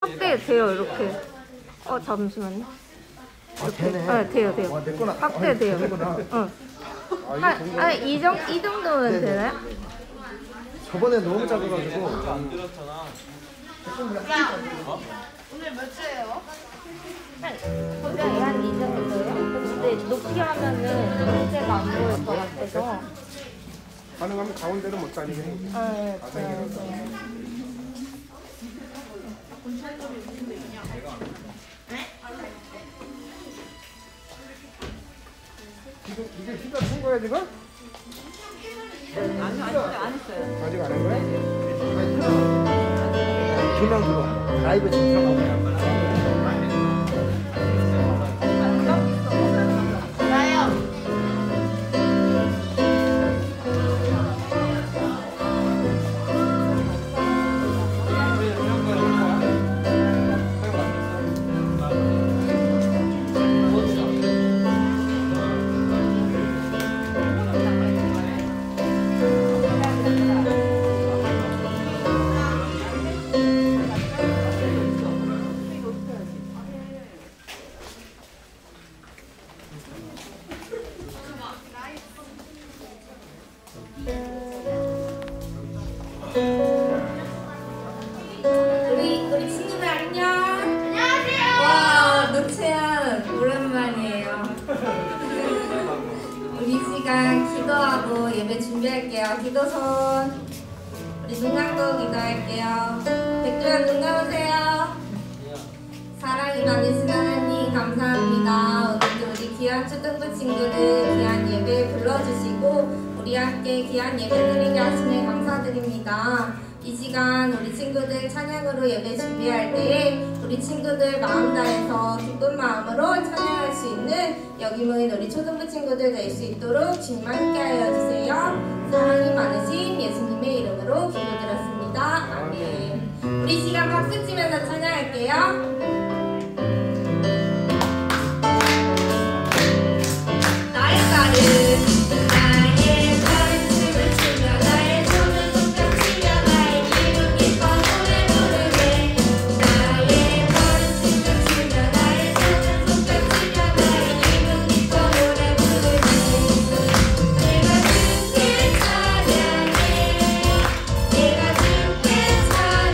확대 돼요 이렇게. 잠시만요. 되네. 네, 돼요. 와, 내 거나 확대 돼요. 응. 이 정도면 네네. 되나요? 저번에 너무 작아가지고. 안 들었잖아. 오늘 몇 주예요? 거의 한이 정도예요? 근데 높이 하면은 문제가 안 보일 것 같아서. 가능하면 가운데를 못 다니게 해. 네. 이게 휘가 푼 거야 지금? 아니요, 안 했어요. 아직 안 한 거야? 두명 들어와. 라이브 지금 들어가고. 나요. 우리 친구들 안녕. 안녕하세요. 와, 노채연 오랜만이에요. 우리 이 시간 기도하고 예배 준비할게요. 기도손. 우리 눈 감고 기도할게요. 백두현 눈 감으세요. 사랑이 많으신 하나님 감사합니다. 오늘도 우리 귀한 초등부 친구들 귀한 예배 불러주시고 우리 함께 귀한 예배 드리게 하시니 감사드립니다. 이 시간 우리 친구들 찬양으로 예배 준비할 때에 우리 친구들 마음 다해서 기쁜 마음으로 찬양할 수 있는 여기 모인 우리 초등부 친구들 될 수 있도록 주님 함께 하여 주세요. 사랑이 많으신 예수님의 이름으로 기도드렸습니다. 아멘. 우리 시간 박수 치면서 찬양할게요. 나의 딸은 내가 주께 찬양해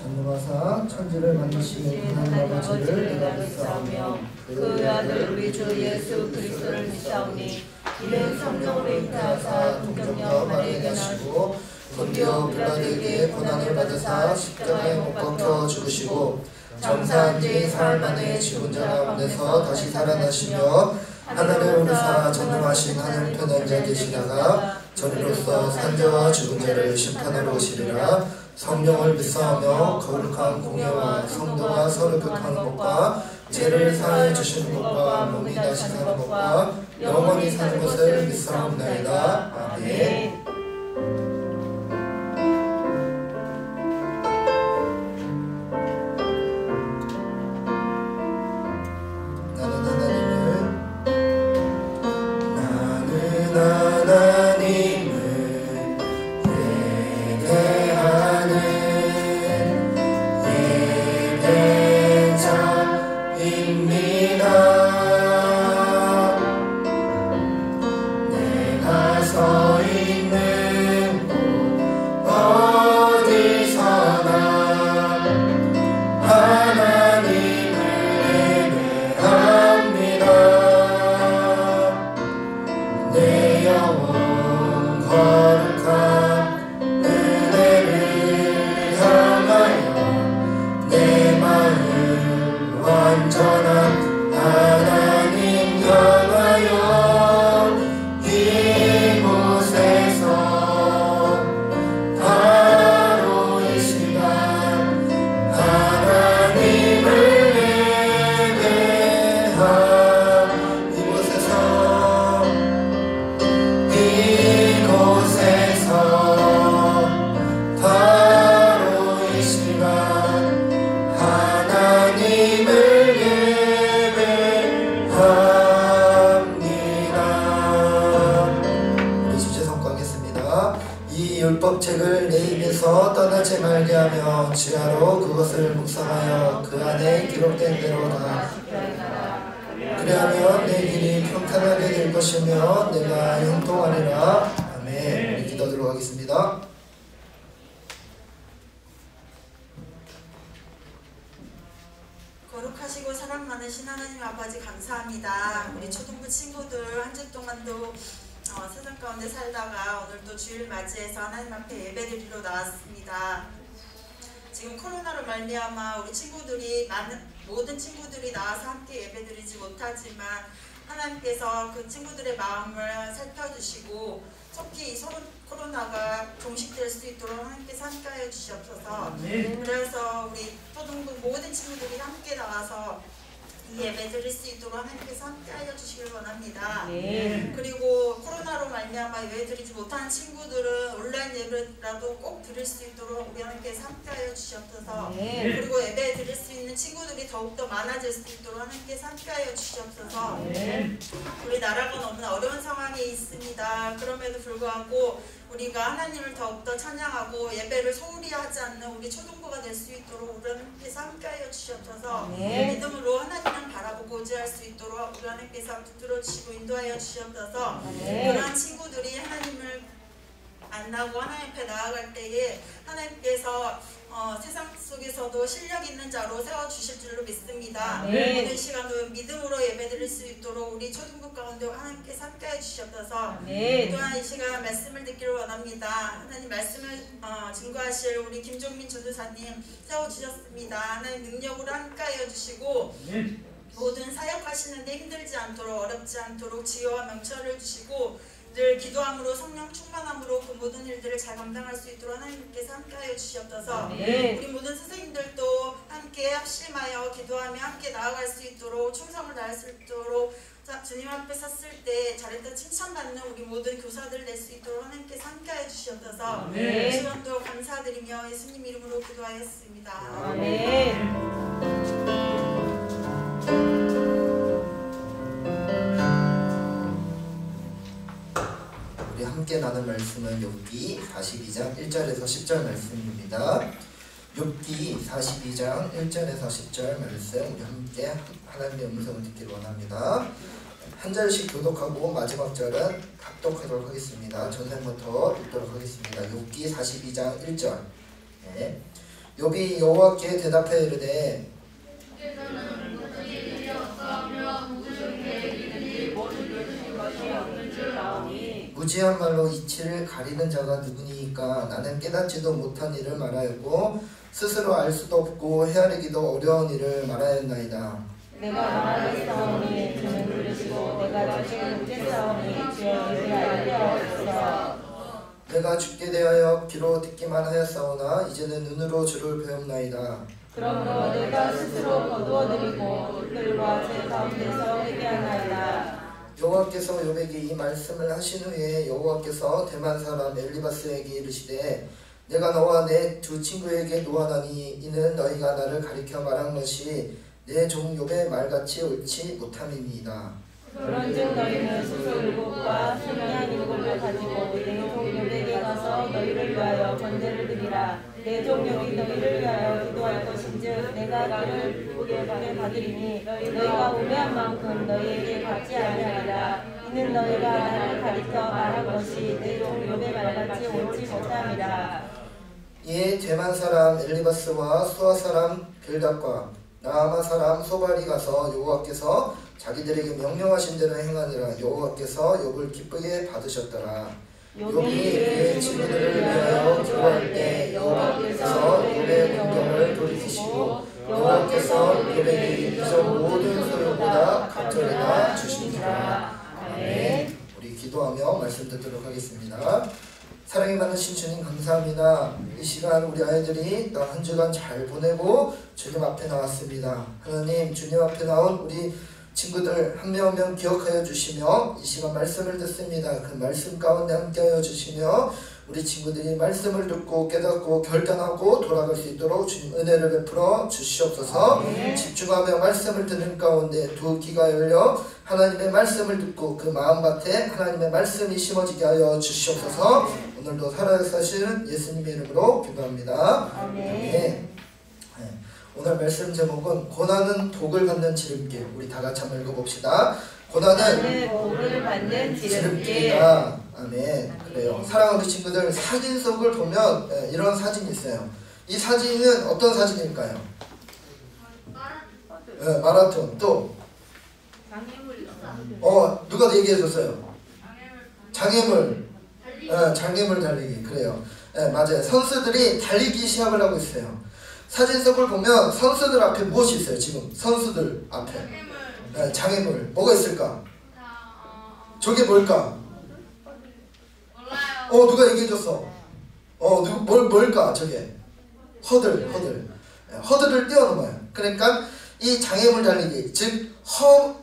전능하사 천지를 만드신 하나님 아버지를 내가 믿사오며 그 아들 우리 주 예수 그리스도를 믿사오니 이는 성령으로 잉태하사 동정녀 마리아에게 나시고 본디오 빌라도에게 고난을 받으사 십자가에 못 박혀 죽으시고 장사한 지 사흘 만에 죽은 자 가운데서 다시 살아나시며 하늘에 오르사 전능하신 하늘 편한 자 계시다가 저리로서 산자와 죽은 자를 심판하러 오시리라. 성령을 믿사오며 거룩한 공예와 성도가 서로 교통하는 것과 죄를 사하여 주시는 것과 몸이 다시 사는 것과 영원히 사는 것을 믿사옵나이다. 아멘. 율법책을 내 입에서 떠나지 말게 하며 지하로 그것을 묵상하여 그 안에 기록된 대로다. 그리하면 내 길이 평탄하게 될 것이며 내가 형통하리라. 아멘. 우리 기도하도록 하겠습니다. 거룩하시고 사랑 많으신 하나님 아버지 감사합니다. 우리 초등부 친구들 한 주 동안도 세상 가운데 살다가 오늘도 주일 맞이해서 하나님 앞에 예배드리러 나왔습니다. 지금 코로나로 말미암아 우리 친구들이 모든 친구들이 나와서 함께 예배드리지 못하지만 하나님께서 그 친구들의 마음을 살펴주시고 속히 이 코로나가 종식될 수 있도록 하나님께서 함께하여 주시옵소서. 그래서 우리 초등부 모든 친구들이 함께 나와서 이 예배 드릴 수 있도록 하나님께서 함께하여 주시길 원합니다. 그리고 코로나로 말미암아 예배 드리지 못하는 친구들은 온라인 예배라도 꼭 드릴 수 있도록 우리 하나님께서 함께하여 주시옵소서. 그리고 예배 드릴 수 있는 친구들이 더욱더 많아질 수 있도록 하나님께서 함께하여 주시옵소서. 우리 나라가 너무나 어려운 상황에 있습니다. 그럼에도 불구하고 우리가 하나님을 더욱더 찬양하고 예배를 소홀히 하지 않는 우리 초등부가 될 수 있도록 우리 하나님께서 함께하여 주시옵소서. 믿음으로 하나님을 바라보고 의지할 수 있도록 우리 하나님께서 붙들어 주시고 인도하여 주시옵소서. 그러한 친구들이 하나님을 만나고 하나님 앞에 나아갈 때에 하나님께서 세상 속에서도 실력 있는 자로 세워주실 줄로 믿습니다. 오늘 시간도 믿음으로 예배드릴 수 있도록 우리 초등부 가운데 하나님께서 함께해 주시옵소서. 또한 이 시간 말씀을 듣기를 원합니다. 하나님 말씀을 증거하실 우리 김종민 전도사님 세워주셨습니다. 하나님 능력으로 함께하여 주시고 모든 사역하시는데 힘들지 않도록 어렵지 않도록 지혜와 명철을 주시고 늘 기도함으로 성령 충만함으로 그 모든 일들을 잘 감당할 수 있도록 하나님께서 함께하여 주시옵소서. 우리 모든 선생님들도 함께 합심하여 기도하며 함께 나아갈 수 있도록 충성을 다할 수 있도록 주님 앞에 섰을 때 잘했다 칭찬받는 우리 모든 교사들 될 수 있도록 하나님께서 함께하여 주시옵소서. 이 시간도 감사드리며 예수님 이름으로 기도하였습니다. 아멘. 우리 함께 나눌 말씀은 욥기 42장 1절에서 10절 말씀입니다. 욥기 42장 1절에서 10절 말씀 우리 함께 하나님의 음성을 듣기를 원합니다. 한 절씩 교독하고 마지막 절은 합독하도록 하겠습니다. 전생부터 읽도록 하겠습니다. 욥기 42장 1절. 네. 욥이 여호와께 대답하여 이르되 무지한 말로 이치를 가리는 자가 누구니까? 나는 깨닫지도 못한 일을 말하였고 스스로 알 수도 없고 헤아리기도 어려운 일을 말하였나이다. 내가 말하였사오니 주는 들으시고 내가 주께 묻겠사오니 주여 이를 알게 하옵소서. 내가 죽게 대하여 귀로 듣기만 하였사오나 이제는 눈으로 주를 배웁나이다. 그러므로 내가 스스로 거두어드리고 들과 제 가운데서 회개하나이다. 여호와께서 욥에게 이 말씀을 하신 후에 여호와께서 대만 사람 엘리바스에게 이르시되 내가 너와 내 두 친구에게 노하나니 이는 너희가 나를 가리켜 말한 것이 내 종 욥의 말같이 옳지 못함이니이다. 그런즉 너희는 수소 7과 생양 7을 가지고 내 종 욥에게 가서 너희를 위하여 번제를 드리라. 내 종 욥이 너희를 위하여 기도할 것인즉 내가 그를 기쁘게 받으리니 너희가 우매한 만큼 너희에게 받지 아니하리라. 이는 너희가 나를 가리켜 말한 것이 내 종 욥의 말같이 옳지 못함이라. 이에 대만 사람 엘리바스와 수아 사람 빌닷과 나아마 사람 소발이 가서 여호와께서 자기들에게 명령하신 대로 행하니라. 여호와께서 욥을 기쁘게 받으셨더라. 욥이 그의 친구들을 위하여 기도할 때 여호와께서 욥의 공경을 돌이키시고 여호와께서 욥에게 이전 모든 소유보다 갑절이나 주시니라. 아멘. 우리 기도하며 말씀 듣도록 하겠습니다. 사랑이 많으신 주님 감사합니다. 이 시간 우리 아이들이 또 한 주간 잘 보내고 주님 앞에 나왔습니다. 하나님 주님 앞에 나온 우리 친구들 한 명 한 명 기억하여 주시며 이 시간 말씀을 듣습니다. 그 말씀 가운데 함께하여 주시며 우리 친구들이 말씀을 듣고 깨닫고 결단하고 돌아갈 수 있도록 주님 은혜를 베풀어 주시옵소서. 집중하며 말씀을 듣는 가운데 두 귀가 열려 하나님의 말씀을 듣고 그 마음밭에 하나님의 말씀이 심어지게 하여 주시옵소서. 오늘도 살아계시는 예수님의 이름으로 기도합니다. 아멘. 오늘 말씀 제목은 고난은 독을 받는 지름길. 우리 다 같이 한번 읽어봅시다. 고난은 복을 받는 지름길. 지름길이다. 아멘. 그래요. 사랑하는 친구들, 사진 속을 보면 이런 사진이 있어요. 이 사진은 어떤 사진일까요? 마라톤. 또 누가 얘기해줬어요? 장애물. 장애물 달리기. 그래요. 맞아요. 선수들이 달리기 시합을 하고 있어요. 사진 속을 보면 선수들 앞에 무엇이 있어요? 지금 선수들 앞에 장애물 뭐가 있을까? 저게 뭘까? 몰라요. 누가 얘기해줬어? 뭘까? 저게 허들을 뛰어넘어요. 그러니까 이 장애물 달리기, 즉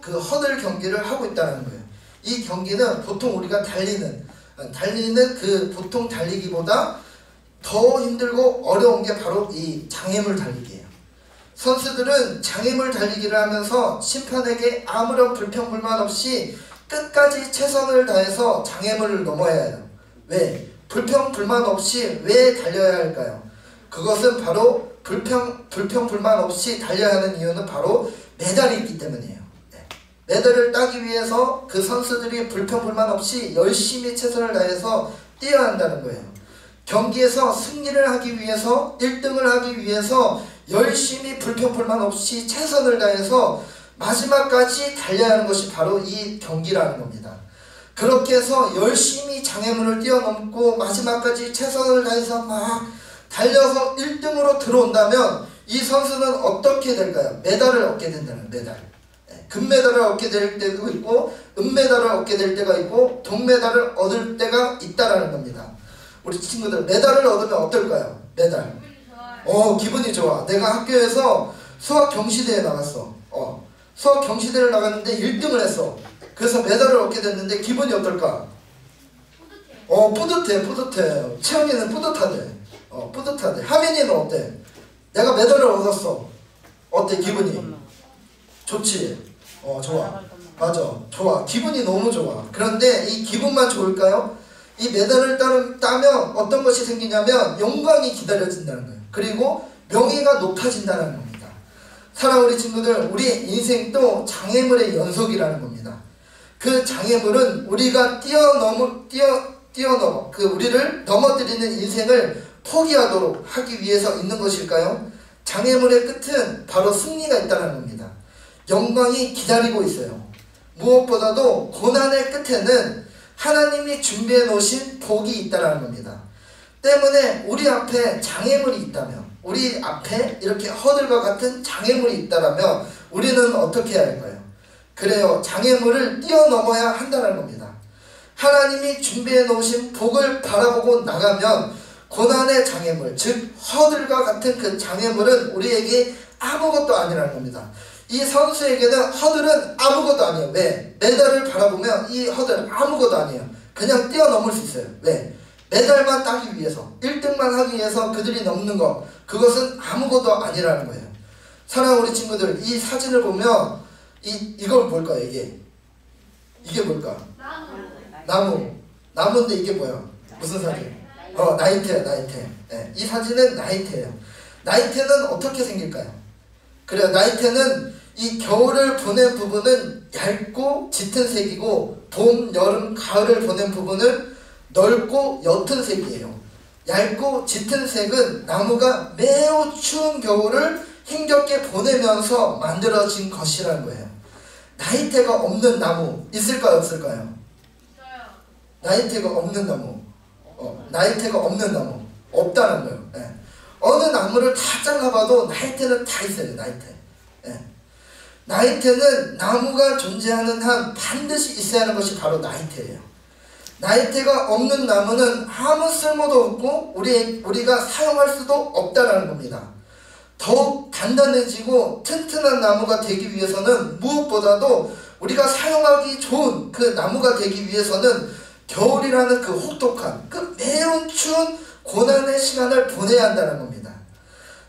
그 허들 경기를 하고 있다는 거예요. 이 경기는 보통 우리가 달리는 그 보통 달리기보다 더 힘들고 어려운 게 바로 이 장애물 달리기예요. 선수들은 장애물 달리기를 하면서 심판에게 아무런 불평불만 없이 끝까지 최선을 다해서 장애물을 넘어야 해요. 왜? 불평불만 없이 왜 달려야 할까요? 그것은 바로 불평불만 없이 달려야 하는 이유는 바로 메달이 있기 때문이에요. 메달을 따기 위해서 그 선수들이 불평불만 없이 열심히 최선을 다해서 뛰어야 한다는 거예요. 경기에서 승리를 하기 위해서 1등을 하기 위해서 열심히 불평불만 없이 최선을 다해서 마지막까지 달려야 하는 것이 바로 이 경기라는 겁니다. 그렇게 해서 열심히 장애물을 뛰어넘고 마지막까지 최선을 다해서 막 달려서 1등으로 들어온다면 이 선수는 어떻게 될까요? 메달을 얻게 된다는 메달. 금메달을 얻게 될 때도 있고 은메달을 얻게 될 때가 있고 동메달을 얻을 때가 있다라는 겁니다. 우리 친구들 메달을 얻으면 어떨까요? 메달. 기분이 좋아. 내가 학교에서 수학 경시대회 나갔어. 수학 경시대회를 나갔는데 1등을 했어. 그래서 메달을 얻게 됐는데 기분이 어떨까? 뿌듯해. 채영이는 뿌듯하대. 뿌듯하대. 하민이는 어때? 내가 메달을 얻었어. 어때 기분이? 좋지? 좋아. 맞아. 좋아. 기분이 너무 좋아. 그런데 이 기분만 좋을까요? 이 메달을 따면 어떤 것이 생기냐면 영광이 기다려진다는 거예요. 그리고 명예가 높아진다는 겁니다. 사랑하는 우리 친구들, 우리 인생도 장애물의 연속이라는 겁니다. 그 장애물은 우리가 뛰어넘어 우리를 넘어뜨리는 인생을 포기하도록 하기 위해서 있는 것일까요? 장애물의 끝은 바로 승리가 있다는 겁니다. 영광이 기다리고 있어요. 무엇보다도 고난의 끝에는 하나님이 준비해 놓으신 복이 있다는 겁니다. 때문에 우리 앞에 장애물이 있다면, 우리 앞에 이렇게 허들과 같은 장애물이 있다면 우리는 어떻게 해야 할까요? 그래요, 장애물을 뛰어넘어야 한다는 겁니다. 하나님이 준비해 놓으신 복을 바라보고 나가면 고난의 장애물, 즉 허들과 같은 그 장애물은 우리에게 아무것도 아니라는 겁니다. 이 선수에게는 허들은 아무것도 아니에요. 왜? 메달을 바라보면 이 허들은 아무것도 아니에요. 그냥 뛰어넘을 수 있어요. 왜? 메달만 따기 위해서, 1등만 하기 위해서 그들이 넘는 것, 그것은 아무것도 아니라는 거예요. 사랑하는 우리 친구들, 이 사진을 보면 이걸 뭘까요? 이게 뭘까? 나무인데 이게 뭐야? 무슨 사진? 나이테예요, 나이테. 네, 이 사진은 나이테예요. 나이테는 어떻게 생길까요? 그래요, 나이테는 이 겨울을 보낸 부분은 얇고 짙은 색이고 봄, 여름, 가을을 보낸 부분은 넓고 옅은 색이에요. 얇고 짙은 색은 나무가 매우 추운 겨울을 힘겹게 보내면서 만들어진 것이라는 거예요. 나이테가 없는 나무 있을까요, 없을까요? 나이테가 없는 나무, 나이테가 없는 나무 없다는 거예요. 네. 어느 나무를 다 잘라봐도 나이테는 다 있어요. 나이테. 네. 나이테는 나무가 존재하는 한 반드시 있어야 하는 것이 바로 나이테예요. 나이테가 없는 나무는 아무 쓸모도 없고 우리가 사용할 수도 없다는 겁니다. 더욱 단단해지고 튼튼한 나무가 되기 위해서는 무엇보다도 우리가 사용하기 좋은 그 나무가 되기 위해서는 겨울이라는 그 혹독한, 그 매운 추운 고난의 시간을 보내야 한다는 겁니다.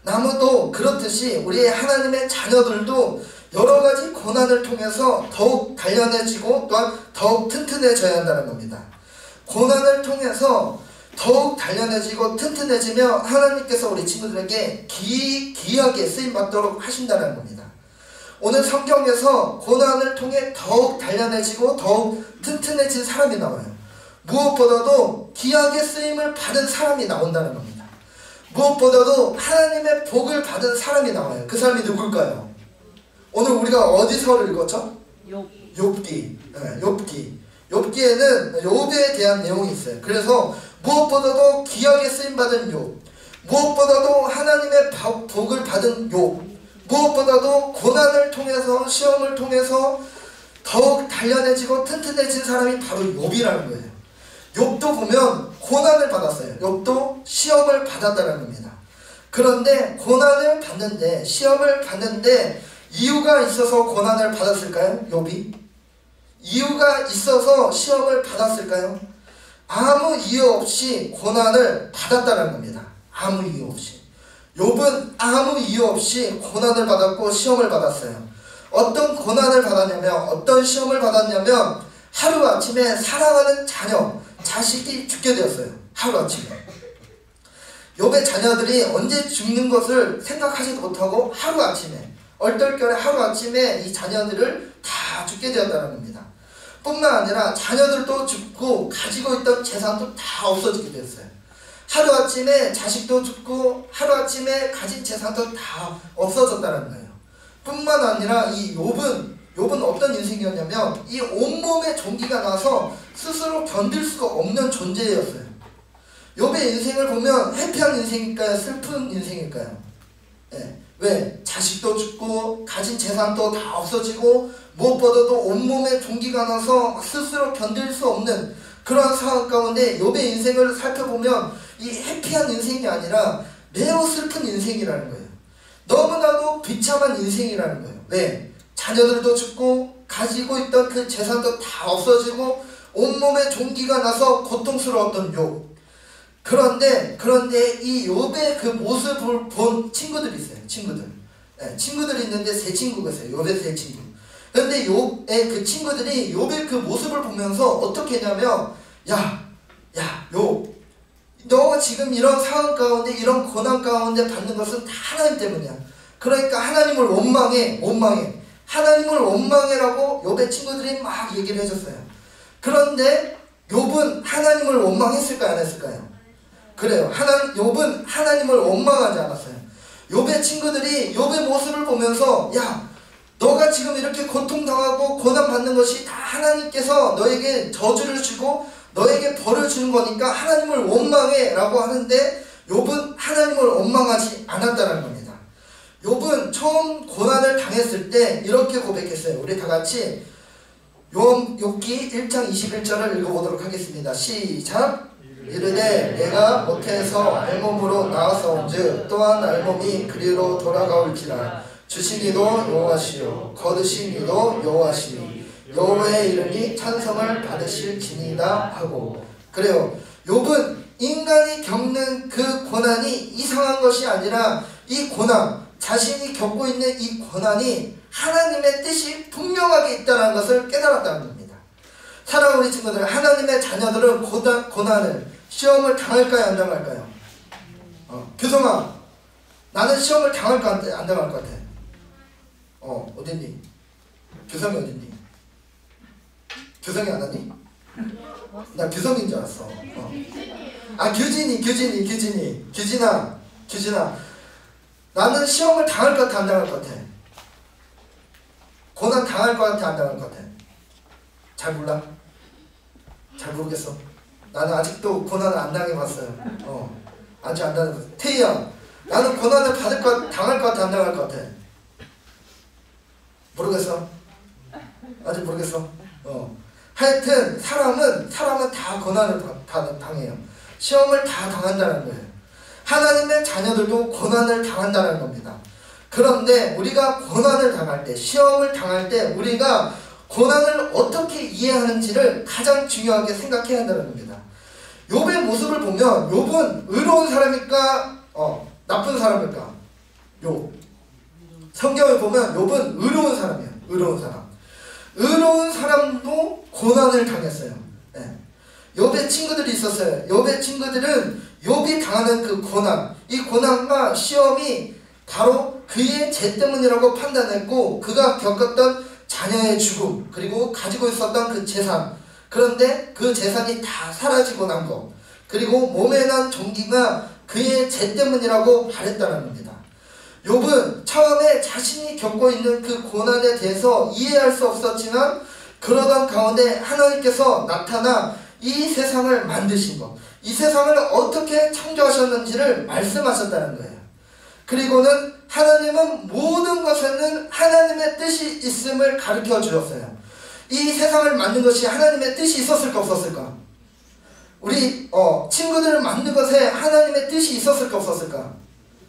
나무도 그렇듯이 우리 하나님의 자녀들도 여러 가지 고난을 통해서 더욱 단련해지고 또한 더욱 튼튼해져야 한다는 겁니다. 고난을 통해서 더욱 단련해지고 튼튼해지며 하나님께서 우리 친구들에게 귀하게 쓰임받도록 하신다는 겁니다. 오늘 성경에서 고난을 통해 더욱 단련해지고 더욱 튼튼해진 사람이 나와요. 무엇보다도 귀하게 쓰임을 받은 사람이 나온다는 겁니다. 무엇보다도 하나님의 복을 받은 사람이 나와요. 그 사람이 누굴까요? 오늘 우리가 어디서를 읽었죠? 욥기. 네, 욥기에는 욥에 대한 내용이 있어요. 그래서 무엇보다도 귀하게 쓰임받은 욥, 무엇보다도 하나님의 복을 받은 욥, 무엇보다도 고난을 통해서, 시험을 통해서 더욱 단련해지고 튼튼해진 사람이 바로 욥이라는 거예요. 욥도 보면 고난을 받았어요. 욥도 시험을 받았다는 겁니다. 그런데 고난을 받는데, 시험을 받는데 이유가 있어서 고난을 받았을까요? 욥이? 이유가 있어서 시험을 받았을까요? 아무 이유 없이 고난을 받았다는 겁니다. 아무 이유 없이. 욥은 아무 이유 없이 고난을 받았고 시험을 받았어요. 어떤 고난을 받았냐면, 어떤 시험을 받았냐면 하루아침에 사랑하는 자녀, 자식이 죽게 되었어요. 하루아침에. 욥의 자녀들이 언제 죽는 것을 생각하지도 못하고 하루아침에, 얼떨결에 하루아침에 이 자녀들을 다 죽게 되었다는 겁니다. 뿐만 아니라 자녀들도 죽고 가지고 있던 재산도 다 없어지게 되었어요. 하루아침에 자식도 죽고 하루아침에 가진 재산도 다 없어졌다는 거예요. 뿐만 아니라 이 욥은 어떤 인생이었냐면 이 온몸에 종기가 나서 스스로 견딜 수가 없는 존재였어요. 욥의 인생을 보면 해피한 인생일까요? 슬픈 인생일까요? 네. 왜? 자식도 죽고 가진 재산도 다 없어지고 무엇보다도 온몸에 종기가 나서 스스로 견딜 수 없는 그러한 상황 가운데 욥의 인생을 살펴보면 이 해피한 인생이 아니라 매우 슬픈 인생이라는 거예요. 너무나도 비참한 인생이라는 거예요. 왜? 자녀들도 죽고 가지고 있던 그 재산도 다 없어지고 온몸에 종기가 나서 고통스러웠던 욥. 그런데 이 욥의 그 모습을 본 친구들이 있어요. 친구들이 있는데 세 친구가 있어요. 욥의 세 친구. 그런데 욥의 그 친구들이 욥의 그 모습을 보면서 어떻게 했냐면 야 욥, 너 지금 이런 상황 가운데, 이런 고난 가운데 받는 것은 다 하나님 때문이야. 그러니까 하나님을 원망해. 하나님을 원망해라고 욥의 친구들이 막 얘기를 해줬어요. 그런데 욥은 하나님을 원망했을까요? 안 했을까요? 그래요. 욥은 하나님을 원망하지 않았어요. 욥의 친구들이 욥의 모습을 보면서 야, 너가 지금 이렇게 고통당하고 고난받는 것이 다 하나님께서 너에게 저주를 주고 너에게 벌을 주는 거니까 하나님을 원망해 라고 하는데 욥은 하나님을 원망하지 않았다는 겁니다. 욥은 처음 고난을 당했을 때 이렇게 고백했어요. 우리 다 같이 욥기 1장 21절을 읽어보도록 하겠습니다. 시작. 이르되 내가 모태에서 알몸으로 나왔사온즉 또한 알몸이 그리로 돌아가올지라 주신 이도 여호와시요 거두신 이도 여호와시니 여호와의 이름이 찬송을 받으실지니이다 하고. 그래요. 욥은 인간이 겪는 그 고난이 이상한 것이 아니라 이 고난, 자신이 겪고 있는 이 고난이 하나님의 뜻이 분명하게 있다는 것을 깨달았다는 겁니다. 사랑하는 우리 친구들, 하나님의 자녀들은 고난을, 시험을 당할까요? 안 당할까요? 교성아, 나는 시험을 당할 것 같아? 안 당할 것 같아? 어딨니? 교성이 어딨니? 교성이 안 왔니? 나 교성인 줄 알았어. 규진아, 나는 시험을 당할 것 같아? 안 당할 것 같아? 고난 당할 것 같아? 안 당할 것 같아? 잘 몰라? 잘 모르겠어. 나는 아직도 고난을 안 당해봤어요. 아직 안 당해봤어. 태희야, 나는 고난을 당할 것 같아? 안 당할 것 같아? 모르겠어. 아직 모르겠어. 하여튼 사람은 다 고난을 당해요. 시험을 다 당한다는 거예요. 하나님의 자녀들도 고난을 당한다는 겁니다. 그런데 우리가 고난을 당할 때, 시험을 당할 때 우리가 고난을 어떻게 이해하는지를 가장 중요하게 생각해야 한다는 겁니다. 욥의 모습을 보면 욥은 의로운 사람일까? 나쁜 사람일까? 욥. 성경을 보면 욥은 의로운 사람이에요. 의로운 사람. 의로운 사람도 고난을 당했어요. 네. 욥의 친구들이 있었어요. 욥의 친구들은 욥이 당하는 그 고난, 이 고난과 시험이 바로 그의 죄 때문이라고 판단했고 그가 겪었던 자녀의 죽음, 그리고 가지고 있었던 그 재산, 그런데 그 재산이 다 사라지고 난 것, 그리고 몸에 난 종기가 그의 죄 때문이라고 말했다는 겁니다. 욥은 처음에 자신이 겪고 있는 그 고난에 대해서 이해할 수 없었지만 그러던 가운데 하나님께서 나타나 이 세상을 만드신 것, 이 세상을 어떻게 창조하셨는지를 말씀하셨다는 거예요. 그리고는 하나님은 모든 것에는 하나님의 뜻이 있음을 가르쳐 주셨어요. 이 세상을 만든 것이 하나님의 뜻이 있었을까 없었을까? 우리 친구들을 만든 것에 하나님의 뜻이 있었을까 없었을까?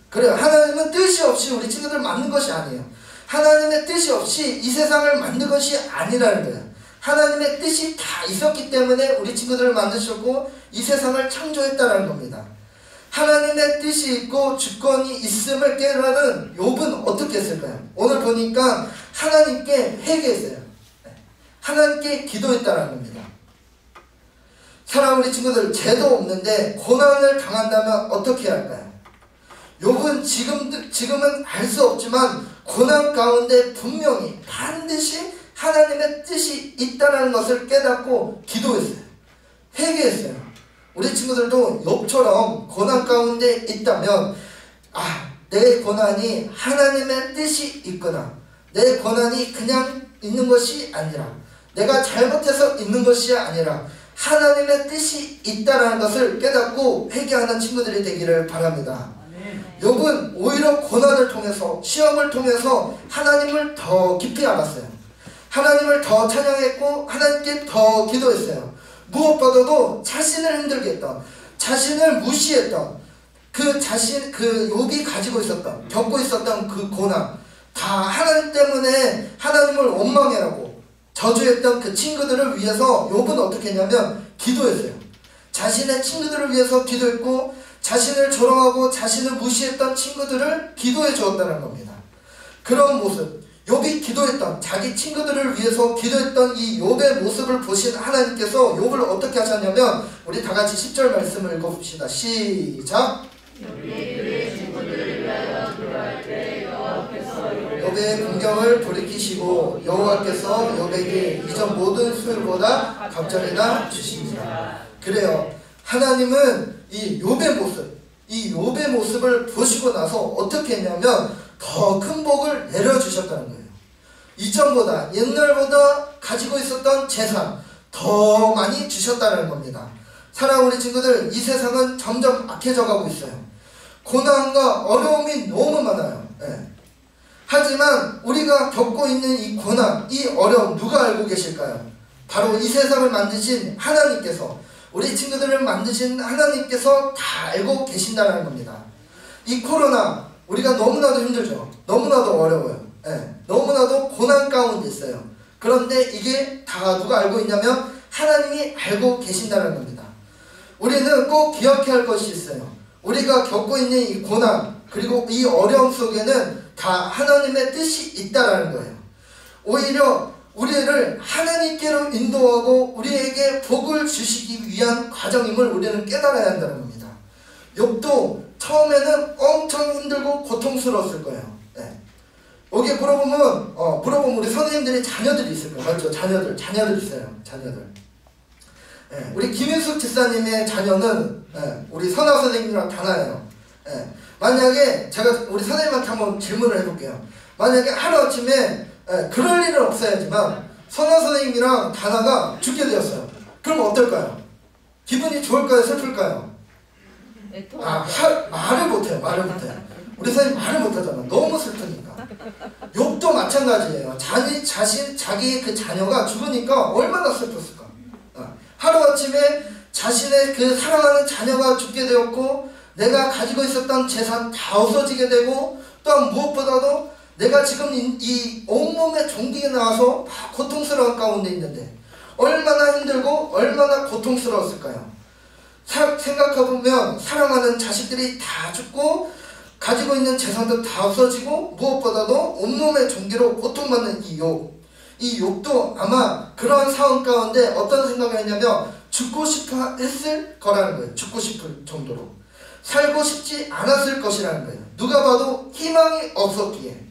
그래요. 하나님은 뜻이 없이 우리 친구들을 만든 것이 아니에요. 하나님의 뜻이 없이 이 세상을 만든 것이 아니라는 거예요. 하나님의 뜻이 다 있었기 때문에 우리 친구들을 만드셨고 이 세상을 창조했다는 겁니다. 하나님의 뜻이 있고 주권이 있음을 깨달은 욥은 어떻게 했을까요? 오늘 보니까 하나님께 회개했어요. 하나님께 기도했다는 겁니다. 사랑하는 우리 친구들, 죄도 없는데 고난을 당한다면 어떻게 해야 할까요? 욥은 지금은 알 수 없지만 고난 가운데 분명히 반드시 하나님의 뜻이 있다는 것을 깨닫고 기도했어요. 회개했어요. 우리 친구들도 욥처럼 고난 가운데 있다면 내 고난이 하나님의 뜻이 있구나. 내 고난이 그냥 있는 것이 아니라 내가 잘못해서 있는 것이 아니라 하나님의 뜻이 있다는 것을 깨닫고 회개하는 친구들이 되기를 바랍니다. 욥은 오히려 고난을 통해서 시험을 통해서 하나님을 더 깊이 알았어요. 하나님을 더 찬양했고 하나님께 더 기도했어요. 무엇보다도 자신을 힘들게 했던, 자신을 무시했던 그 욥이 가지고 있었던, 겪고 있었던 그 고난, 다 하나님 때문에 하나님을 원망해라고 저주했던 그 친구들을 위해서 욥은 어떻게 했냐면 기도했어요. 자신의 친구들을 위해서 기도했고 자신을 조롱하고 자신을 무시했던 친구들을 기도해 주었다는 겁니다. 그런 모습, 욥이 기도했던, 자기 친구들을 위해서 기도했던 이 욥의 모습을 보신 하나님께서 욥을 어떻게 하셨냐면 우리 다 같이 10절 말씀을 읽어봅시다. 시작! 욥의 공경을 돌이키시고 여호와께서 욥에게 이전 모든 수일보다 갑절이나 주시니라. 그래요. 하나님은 이 욥의 모습을 보시고 나서 어떻게 했냐면 더 큰 복을 내려주셨다는 거예요. 이전보다 옛날보다 가지고 있었던 재산 더 많이 주셨다는 겁니다. 사랑하는 우리 친구들, 이 세상은 점점 악해져 가고 있어요. 고난과 어려움이 너무 많아요. 하지만 우리가 겪고 있는 이 고난, 이 어려움 누가 알고 계실까요? 바로 이 세상을 만드신 하나님께서, 우리 친구들을 만드신 하나님께서 다 알고 계신다는 겁니다. 이 코로나 우리가 너무나도 힘들죠. 너무나도 어려워요. 너무나도 고난 가운데 있어요. 그런데 이게 다 누가 알고 있냐면 하나님이 알고 계신다는 겁니다. 우리는 꼭 기억해야 할 것이 있어요. 우리가 겪고 있는 이 고난 그리고 이 어려움 속에는 다 하나님의 뜻이 있다라는 거예요. 오히려 우리를 하나님께로 인도하고 우리에게 복을 주시기 위한 과정임을 우리는 깨달아야 한다는 겁니다. 욥도 처음에는 엄청 힘들고 고통스러웠을 거예요. 여기 물어보면 우리 선생님들이 자녀들이 있을 거예요. 맞죠? 자녀들 있어요. 자녀들. 우리 김윤숙 집사님의 자녀는 우리 선아 선생님이랑 달라요. 만약에 제가 우리 선생님한테 한번 질문을 해볼게요. 만약에 하루아침에 그럴 일은 없어야지만 선아 선생님이랑 다나가 죽게 되었어요. 그럼 어떨까요? 기분이 좋을까요? 슬플까요? 말을 못해요. 우리 선생님 말을 못하잖아. 너무 슬프니까. 욥도 마찬가지예요. 자기의 그 자녀가 죽으니까 얼마나 슬펐을까. 하루아침에 자신의 그 사랑하는 자녀가 죽게 되었고 내가 가지고 있었던 재산 다 없어지게 되고 또한 무엇보다도 내가 지금 이 온몸에 종기가 나와서 고통스러운 가운데 있는데 얼마나 힘들고 얼마나 고통스러웠을까요? 생각해보면 사랑하는 자식들이 다 죽고 가지고 있는 재산도 다 없어지고 무엇보다도 온몸의 종기로 고통받는 이 욥도 아마 그러한 상황 가운데 어떤 생각을 했냐면 죽고 싶어 했을 거라는 거예요. 죽고 싶을 정도로 살고 싶지 않았을 것이라는 거예요. 누가 봐도 희망이 없었기에.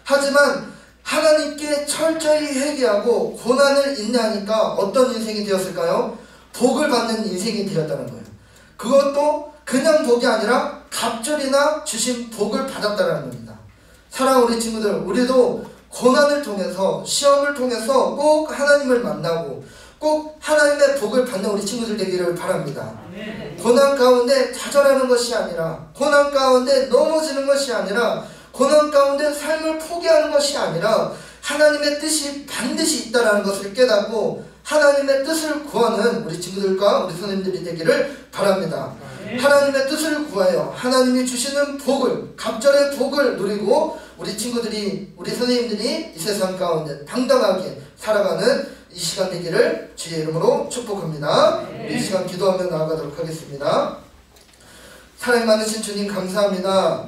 하지만 하나님께 철저히 회개하고 고난을 인내하니까 어떤 인생이 되었을까요? 복을 받는 인생이 되었다는 거예요. 그것도 그냥 복이 아니라 갑절이나 주신 복을 받았다는 겁니다. 사랑하는 우리 친구들, 우리도 고난을 통해서 시험을 통해서 꼭 하나님을 만나고 꼭 하나님의 복을 받는 우리 친구들 되기를 바랍니다. 고난 가운데 좌절하는 것이 아니라 고난 가운데 넘어지는 것이 아니라 고난 가운데 삶을 포기하는 것이 아니라 하나님의 뜻이 반드시 있다는 것을 깨닫고 하나님의 뜻을 구하는 우리 친구들과 우리 선생님들이 되기를 바랍니다. 하나님의 뜻을 구하여 하나님이 주시는 복을, 갑절의 복을 누리고 우리 친구들이, 우리 선생님들이 이 세상 가운데 당당하게 살아가는 이 시간 되기를 주의 이름으로 축복합니다. 우리 이 시간 기도하며 나아가도록 하겠습니다. 사랑이 많으신 주님 감사합니다.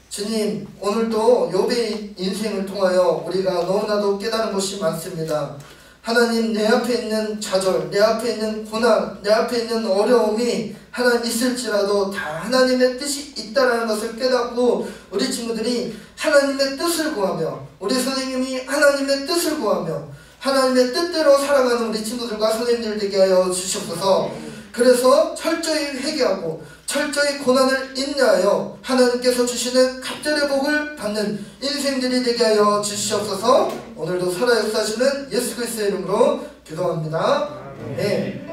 주님, 오늘도 욥의 인생을 통하여 우리가 너무나도 깨달은 것이 많습니다. 하나님, 내 앞에 있는 좌절, 내 앞에 있는 고난, 내 앞에 있는 어려움이 하나님 있을지라도 다 하나님의 뜻이 있다는 것을 깨닫고 우리 친구들이 하나님의 뜻을 구하며 우리 선생님이 하나님의 뜻을 구하며 하나님의 뜻대로 살아가는 우리 친구들과 선생님들 되게 하여 주시옵소서. 그래서 철저히 회개하고 철저히 고난을 인내하여 하나님께서 주시는 갑절의 복을 받는 인생들이 되게 하여 주시옵소서. 오늘도 살아 역사하시는 예수 그리스도의 이름으로 기도합니다. 네.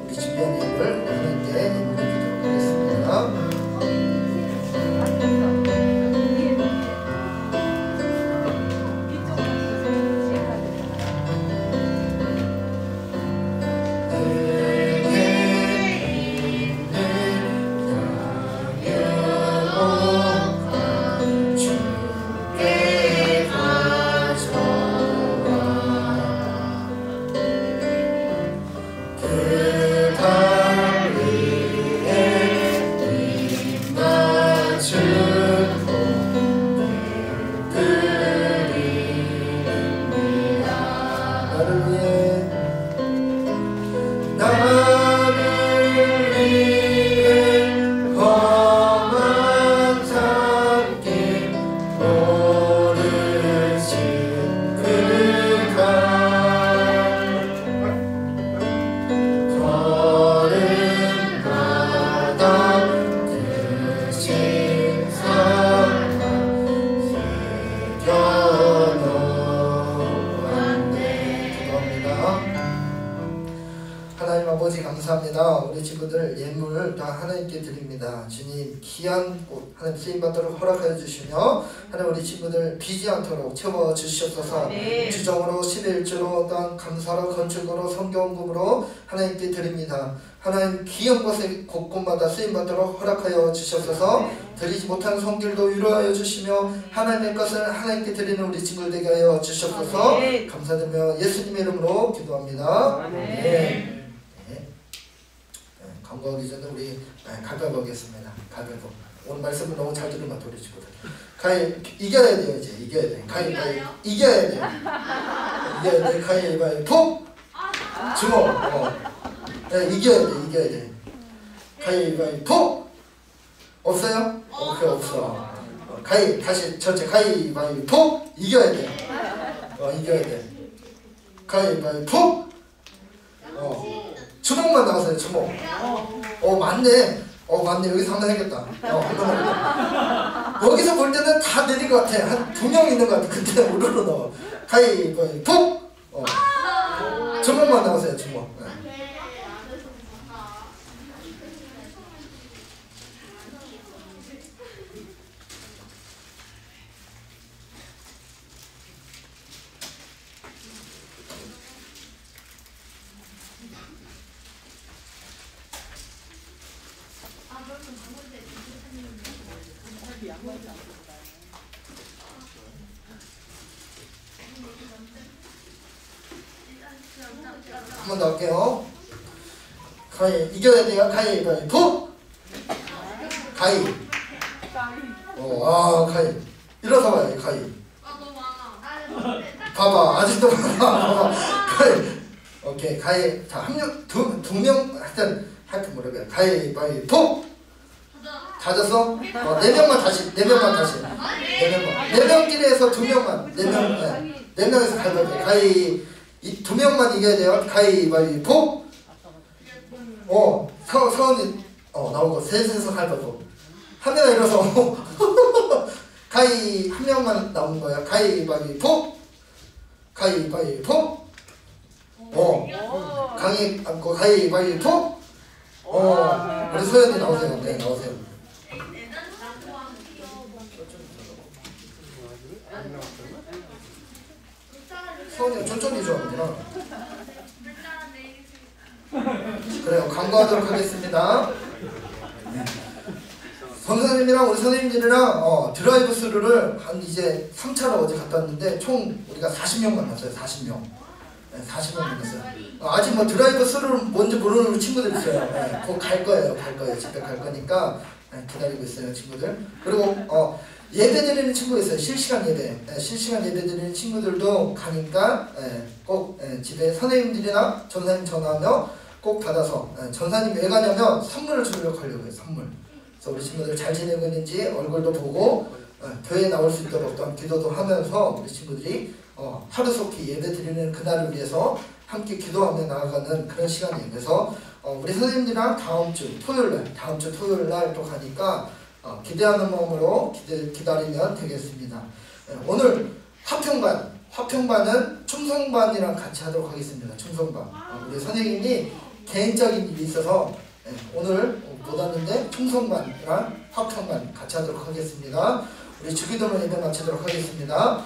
우리 준비한 예물을 하나님께 예물을 드리도록 하겠습니다. 그 달리 감사합니다. 우리 친구들 예물 다 하나님께 드립니다. 주님 귀한 곳 하나님 쓰임받도록 허락하여 주시며 하나님 우리 친구들 비지 않도록 채워 주시옵소서. 주정으로 11주로 또한 감사로 건축으로 성경금으로 하나님께 드립니다. 하나님 귀한 곳에 곳곳마다 쓰임받도록 허락하여 주시옵소서. 드리지 못한 성길도 위로하여 주시며 하나님의 것을 하나님께 드리는 우리 친구들 되게 하여 주시옵소서. 감사드리며 예수님의 이름으로 기도합니다. 아멘. 광고하기 전에 우리 가위바위보 하겠습니다. 가위바위보. 오늘 말씀을 너무 잘 들으면 우리 친구들 이겨야 돼요. 이제 이겨야 돼. 가위바위보 이겨야 돼. 이겨야 돼. 가위바위보 주먹. 이겨야 돼. 가위바위보 없어요? 오케이 없어. 다시 전체 가위바위보 이겨야 돼. 이겨야 돼. 가위바위보. 주먹만 나왔어요. 주먹. 맞네. 맞네. 여기서 한번 해야겠다. 한번 해야겠다. 여기서 볼 때는 다 내릴 것 같아. 한 2명 있는 것 같아. 그때 우르르 나와. 가위바위보. 주먹만 나오세요. 주먹. 한 번 더 할게요. 이겨야 돼요. 가위바위보. 가위. 가위. 일어서 봐요. 가위. 봐봐. 아직도 봐봐. 가위. 오케이. 가위. 자, 두 명 하여튼 뭐라고요? 가위바위보. 다졌어? 4명만 다시. 4명끼리 해서 2명만. 4명에서 가위바위보. 이 2명만 이겨야 돼요. 가위바위보. 서은이 나오고 셋에서 가위바위보. 한 명이 일어서 가위 한 명만 나오는 거야. 가위바위보. 가위바위보. 강의 안고 가위바위보. 우리 소연이 나오세요. 네, 나오세요. 소연이 천천히 좋아하는구나. 그래요. 광고하도록 하겠습니다. 선생님이랑 우리 선생님들이랑 드라이브 스루를 한 이제 3차로 어제 갔다 왔는데 총 우리가 40명 만났어요. 40명. 40명 만났어요. 아직 뭐 드라이브 스루를 뭔지 모르는 친구들 있어요. 곧 갈 거예요. 집에 갈 거니까 기다리고 있어요, 친구들. 그리고 예배 드리는 친구 있어요. 실시간 예배. 실시간 예배 드리는 친구들도 가니까 꼭 집에 선생님들이나 전사님 전화하며 꼭 받아서 전사님 왜 가냐면 선물을 주려고 하려고 해요. 선물. 그래서 우리 친구들 잘 지내고 있는지 얼굴도 보고 교회에 나올 수 있도록 또한 기도도 하면서 우리 친구들이 하루속히 예배 드리는 그날을 위해서 함께 기도하며 나아가는 그런 시간이에요. 그래서 우리 선생님들이랑 다음 주 토요일 날 또 가니까 기대하는 마음으로 기다리면 되겠습니다. 오늘 화평반은 충성반이랑 같이 하도록 하겠습니다. 충성반. 우리 선생님이 개인적인 일이 있어서 오늘 못 왔는데 충성반이랑 화평반 같이 하도록 하겠습니다. 우리 주기도문 예배 마치도록 하겠습니다.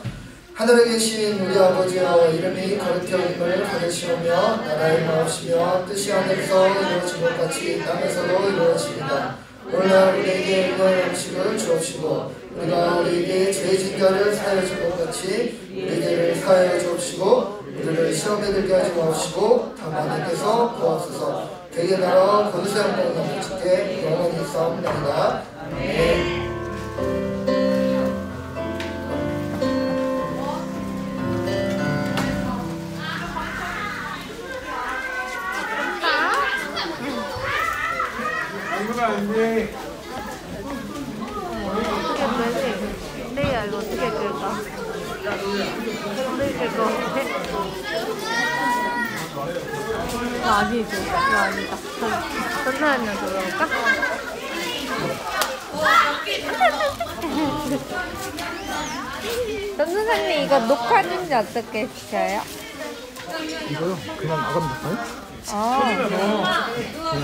하늘에 계신 우리 아버지여, 이름이 거룩히 여김을 받으시오며 나라의 마옵시며 뜻이 하늘에서 이루어진 것 같이 땅에서도 이루어집니다. 오늘날 우리에게 일용할 음식을 주옵시고 우리가 우리에게 죄 진 자를 사하여 줄 것 같이 우리 죄를 사하여 주옵시고 우리를 시험에 들게 하지 마옵시고 다만 하나님께서 구하옵소서. 대개 나라 권세한 것과 아버지께 영원히 싸움나이다. 아멘. 네. 레이야 이거 어떻게 끌까? 어떻게 끌 것 같아? 이거 아니죠. 이거 아니다. 전사님한테 물어볼까? 전사님 이거 녹화 중지 어떻게 시켜요? 이거요? 그냥 나가면 될까요? 아.